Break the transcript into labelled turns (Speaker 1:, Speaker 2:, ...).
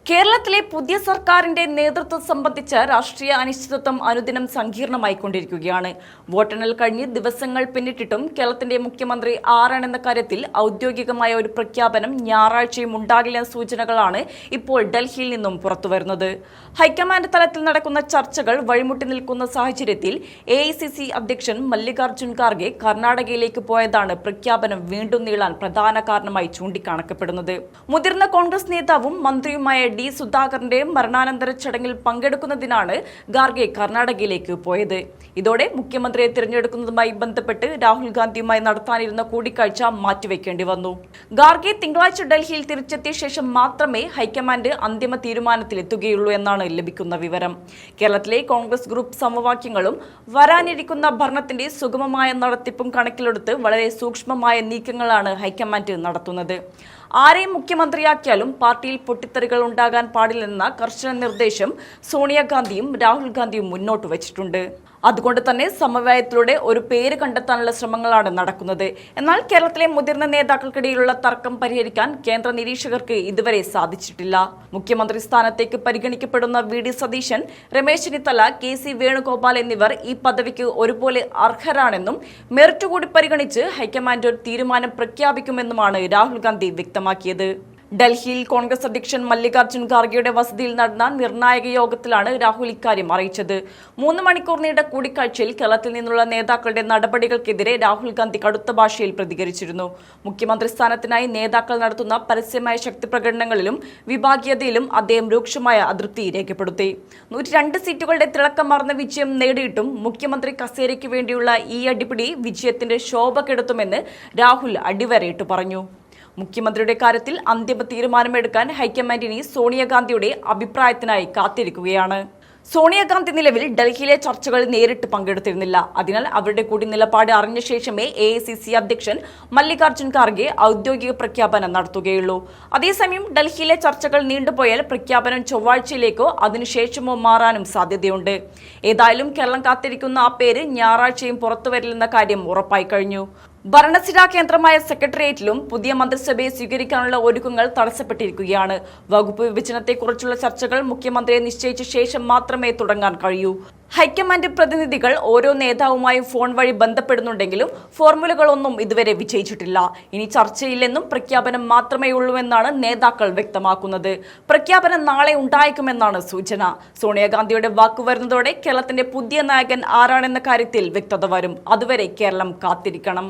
Speaker 1: കേരളത്തിലെ പുതിയ സർക്കാരിന്റെ നേതൃത്വം സംബന്ധിച്ച രാഷ്ട്രീയ അനിശ്ചിതത്വം അനുദിനം സങ്കീർണമായിക്കൊണ്ടിരിക്കുകയാണ്. വോട്ടെണ്ണൽ കഴിഞ്ഞ് ദിവസങ്ങൾ പിന്നിട്ടിട്ടും കേരളത്തിന്റെ മുഖ്യമന്ത്രി ആരാണെന്ന കാര്യത്തിൽ ഔദ്യോഗികമായ ഒരു പ്രഖ്യാപനം ഞായറാഴ്ചയും ഉണ്ടാകില്ലെന്ന സൂചനകളാണ് ഇപ്പോൾ ഡൽഹിയിൽ നിന്നും പുറത്തുവരുന്നത്. ഹൈക്കമാൻഡ് തലത്തിൽ നടക്കുന്ന ചർച്ചകൾ വഴിമുട്ടി നിൽക്കുന്ന സാഹചര്യത്തിൽ AICC അധ്യക്ഷൻ മല്ലികാർജ്ജുൻ ഖാർഗെ കർണാടകയിലേക്ക് പോയതാണ് പ്രഖ്യാപനം വീണ്ടും നീളാൻ പ്രധാന കാരണമായി ചൂണ്ടിക്കാണിക്കപ്പെടുന്നത്. മുതിർന്ന കോൺഗ്രസ് നേതാവും മന്ത്രിയുമായ D. സുധാകരന്റെ മരണാനന്തര ചടങ്ങിൽ പങ്കെടുക്കുന്നതിനാണ് ഖാർഗെ കർണാടകയിലേക്ക് പോയത്. ഇതോടെ മുഖ്യമന്ത്രിയെ തിരഞ്ഞെടുക്കുന്നതുമായി ബന്ധപ്പെട്ട് രാഹുൽ ഗാന്ധിയുമായി നടത്താനിരുന്ന കൂടിക്കാഴ്ച മാറ്റിവെക്കേണ്ടി വന്നു. ഖാർഗെ തിങ്കളാഴ്ച ഡൽഹിയിൽ തിരിച്ചെത്തിയ ശേഷം മാത്രമേ ഹൈക്കമാൻഡ് അന്തിമ തീരുമാനത്തിലെത്തുകയുള്ളൂ എന്നാണ് ലഭിക്കുന്ന വിവരം. കേരളത്തിലെ കോൺഗ്രസ് ഗ്രൂപ്പ് സമവാക്യങ്ങളും വരാനിരിക്കുന്ന ഭരണത്തിന്റെ സുഗമമായ നടത്തിപ്പും കണക്കിലെടുത്ത് വളരെ സൂക്ഷ്മമായ നീക്കങ്ങളാണ് ഹൈക്കമാൻഡ് നടത്തുന്നത്. ആരെയും മുഖ്യമന്ത്രിയാക്കിയാലും പാർട്ടിയിൽ പൊട്ടിത്തെറികൾ ഉണ്ടാകാൻ പാടില്ലെന്ന കർശന നിർദ്ദേശം സോണിയാഗാന്ധിയും രാഹുൽ ഗാന്ധിയും മുന്നോട്ട് വച്ചിട്ടുണ്ട്. അതുകൊണ്ട് തന്നെ സമവായത്തിലൂടെ ഒരു പേര് കണ്ടെത്താനുള്ള ശ്രമങ്ങളാണ് നടക്കുന്നത്. എന്നാൽ കേരളത്തിലെ മുതിർന്ന നേതാക്കൾക്കിടയിലുള്ള തർക്കം പരിഹരിക്കാൻ കേന്ദ്ര നിരീക്ഷകർക്ക് ഇതുവരെ സാധിച്ചിട്ടില്ല. മുഖ്യമന്ത്രി സ്ഥാനത്തേക്ക് പരിഗണിക്കപ്പെടുന്ന VD സതീശൻ, രമേശ് ചെന്നിത്തല, KC വേണുഗോപാൽ എന്നിവർ ഈ പദവിക്ക് ഒരുപോലെ അർഹരാണെന്നും മെറിറ്റ് കൂടി പരിഗണിച്ച് ഹൈക്കമാൻഡ് ഒരു തീരുമാനം പ്രഖ്യാപിക്കുമെന്നുമാണ് രാഹുൽ ഗാന്ധി വ്യക്തമാക്കിയത്. ഡൽഹിയിൽ കോൺഗ്രസ് അധ്യക്ഷൻ മല്ലികാർജ്ജുൻ ഖാർഗെയുടെ വസതിയിൽ നടന്ന നിർണായക യോഗത്തിലാണ് രാഹുൽ ഇക്കാര്യം അറിയിച്ചത്. 3 മണിക്കൂർ നീണ്ട കൂടിക്കാഴ്ചയിൽ കേരളത്തിൽ നിന്നുള്ള നേതാക്കളുടെ നടപടികൾക്കെതിരെ രാഹുൽ ഗാന്ധി കടുത്ത ഭാഷയിൽ പ്രതികരിച്ചിരുന്നു. മുഖ്യമന്ത്രി സ്ഥാനത്തിനായി നേതാക്കൾ നടത്തുന്ന പരസ്യമായ ശക്തിപ്രകടനങ്ങളിലും വിഭാഗീയതയിലും അദ്ദേഹം രൂക്ഷമായ അതൃപ്തി രേഖപ്പെടുത്തി. 102 സീറ്റുകളുടെ തിളക്കമാർന്ന വിജയം നേടിയിട്ടും മുഖ്യമന്ത്രി കസേരയ്ക്ക് വേണ്ടിയുള്ള ഈ അടിപിടി വിജയത്തിന്റെ ശോഭ കെടുത്തുമെന്ന് രാഹുൽ അടിവരയിട്ട് പറഞ്ഞു. മുഖ്യമന്ത്രിയുടെ കാര്യത്തിൽ അന്തിമ തീരുമാനമെടുക്കാൻ ഹൈക്കമാൻഡിനി സോണിയാഗാന്ധിയുടെ അഭിപ്രായത്തിനായി കാത്തിരിക്കുകയാണ്. സോണിയാഗാന്ധി നിലവിൽ ഡൽഹിയിലെ ചർച്ചകളിൽ നേരിട്ട് പങ്കെടുത്തിരുന്നില്ല. അതിനാൽ അവരുടെ കൂടി നിലപാട് അറിഞ്ഞ ശേഷമേ AICC അധ്യക്ഷൻ മല്ലികാർജ്ജുൻ ഖാർഗെ ഔദ്യോഗിക പ്രഖ്യാപനം നടത്തുകയുള്ളൂ. അതേസമയം ഡൽഹിയിലെ ചർച്ചകൾ നീണ്ടുപോയാൽ പ്രഖ്യാപനം ചൊവ്വാഴ്ചയിലേക്കോ അതിനുശേഷമോ മാറാനും സാധ്യതയുണ്ട്. ഏതായാലും കേരളം കാത്തിരിക്കുന്ന ആ പേര് ഞായറാഴ്ചയും പുറത്തുവരില്ലെന്ന കാര്യം ഉറപ്പായി കഴിഞ്ഞു. ഭരണസിരാ കേന്ദ്രമായ സെക്രട്ടേറിയറ്റിലും പുതിയ മന്ത്രിസഭയെ സ്വീകരിക്കാനുള്ള ഒരുക്കങ്ങൾ തടസ്സപ്പെട്ടിരിക്കുകയാണ്. വകുപ്പ് വിഭജനത്തെക്കുറിച്ചുള്ള ചർച്ചകൾ മുഖ്യമന്ത്രിയെ നിശ്ചയിച്ച ശേഷം മാത്രമേ തുടങ്ങാൻ കഴിയൂ. ഹൈക്കമാൻഡ് പ്രതിനിധികൾ ഓരോ നേതാവുമായും ഫോൺ വഴി ബന്ധപ്പെടുന്നുണ്ടെങ്കിലും ഫോർമുലകളൊന്നും ഇതുവരെ വിജയിച്ചിട്ടില്ല. ഇനി ചർച്ചയില്ലെന്നും പ്രഖ്യാപനം മാത്രമേ ഉള്ളൂവെന്നാണ് നേതാക്കൾ വ്യക്തമാക്കുന്നത്. പ്രഖ്യാപനം നാളെ ഉണ്ടായേക്കുമെന്നാണ് സൂചന. സോണിയാഗാന്ധിയുടെ വാക്കു വരുന്നതോടെ കേരളത്തിന്റെ പുതിയ നായകൻ ആരാണെന്ന കാര്യത്തിൽ വ്യക്തത വരും. അതുവരെ കേരളം കാത്തിരിക്കണം.